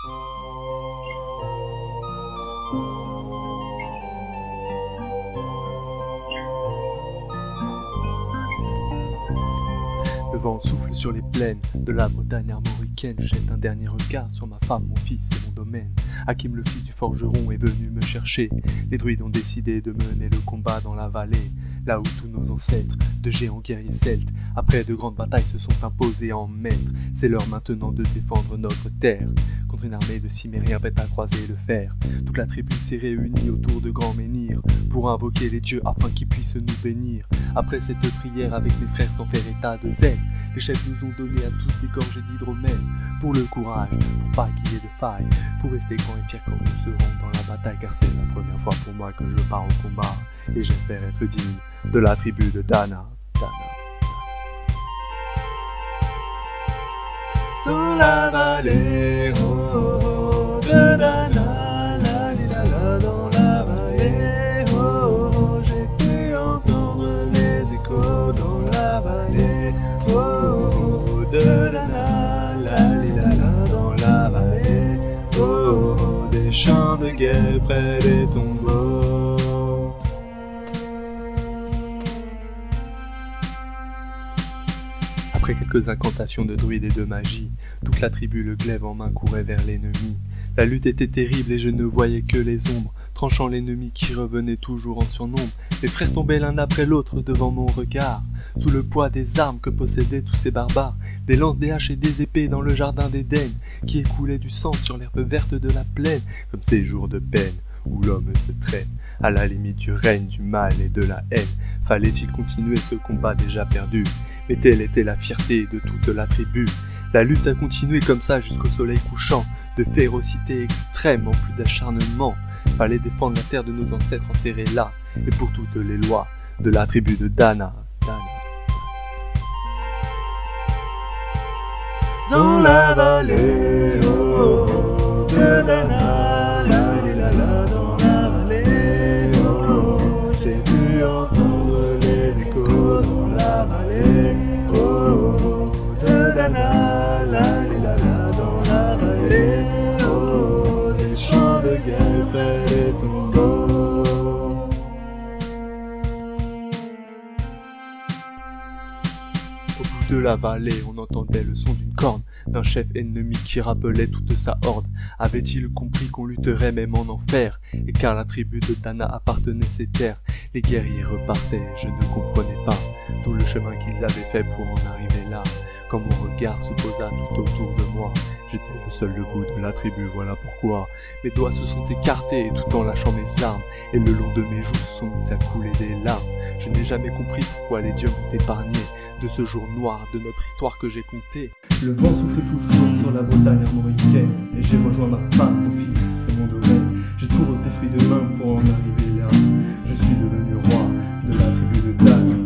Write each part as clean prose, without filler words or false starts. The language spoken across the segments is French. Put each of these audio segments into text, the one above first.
Le vent souffle sur les plaines de la Bretagne armoricaine. Je jette un dernier regard sur ma femme, mon fils et mon domaine. Hakim, le fils du forgeron, est venu me chercher. Les druides ont décidé de mener le combat dans la vallée, là où tous nos ancêtres, de géants guerriers celtes, après de grandes batailles se sont imposés en maîtres. C'est l'heure maintenant de défendre notre terre contre une armée de cimériens prête à croiser le fer. Toute la tribu s'est réunie autour de grands menhirs pour invoquer les dieux afin qu'ils puissent nous bénir. Après cette prière avec mes frères sans faire état de zèle, les chefs nous ont donné à tous des gorgées d'hydromel pour le courage, pour pas qu'il y ait de faille, pour rester grands et fiers quand nous serons dans la bataille, car c'est la première fois pour moi que je pars au combat et j'espère être digne de la tribu de Dana. Dans la vallée, oh, oh, de Dana, la li la la, dans la vallée, oh, oh, j'ai pu entendre les échos dans la vallée, oh, oh, de Dana, la li la la, dans la vallée, oh, oh, des champs de guerre près des tombeaux. Après quelques incantations de druides et de magie, toute la tribu, le glaive en main, courait vers l'ennemi. La lutte était terrible et je ne voyais que les ombres, tranchant l'ennemi qui revenait toujours en surnombre. Les frères tombaient l'un après l'autre devant mon regard, sous le poids des armes que possédaient tous ces barbares, des lances, des haches et des épées dans le jardin d'Éden, qui écoulait du sang sur l'herbe verte de la plaine, comme ces jours de peine où l'homme se traîne à la limite du règne, du mal et de la haine. Fallait-il continuer ce combat déjà perdu? Mais telle était la fierté de toute la tribu. La lutte a continué comme ça jusqu'au soleil couchant, de férocité extrême en plus d'acharnement. Fallait défendre la terre de nos ancêtres enterrés là, et pour toutes les lois de la tribu de Dana. Dans la vallée, oh, oh, de Dana, la li la la, dans la vallée, oh, oh, j'ai pu entendre les échos dans la vallée, oh, oh, de Dana, la li la la, dans la vallée, oh, oh, des champs de guerre près des tombeaux. Au bout de la vallée, on entendait le son d'une corne, d'un chef ennemi qui rappelait toute sa horde. Avait-il compris qu'on lutterait même en enfer, et qu'à la tribu de Dana appartenaient ces terres? Les guerriers repartaient, je ne comprenais pas tout le chemin qu'ils avaient fait pour en arriver là. Quand mon regard se posa tout autour de moi, j'étais le seul debout de la tribu, voilà pourquoi mes doigts se sont écartés tout en lâchant mes armes, et le long de mes joues se sont mis à couler des larmes. Je n'ai jamais compris pourquoi les dieux m'ont épargné de ce jour noir de notre histoire que j'ai compté. Le vent souffle toujours sur la Bretagne armoricaine, et j'ai rejoint ma femme, mon fils et mon domaine. J'ai tout redétruit de main pour en arriver là. Je suis devenu roi de la tribu de Dan.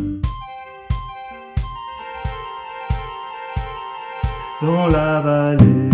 Dans la vallée.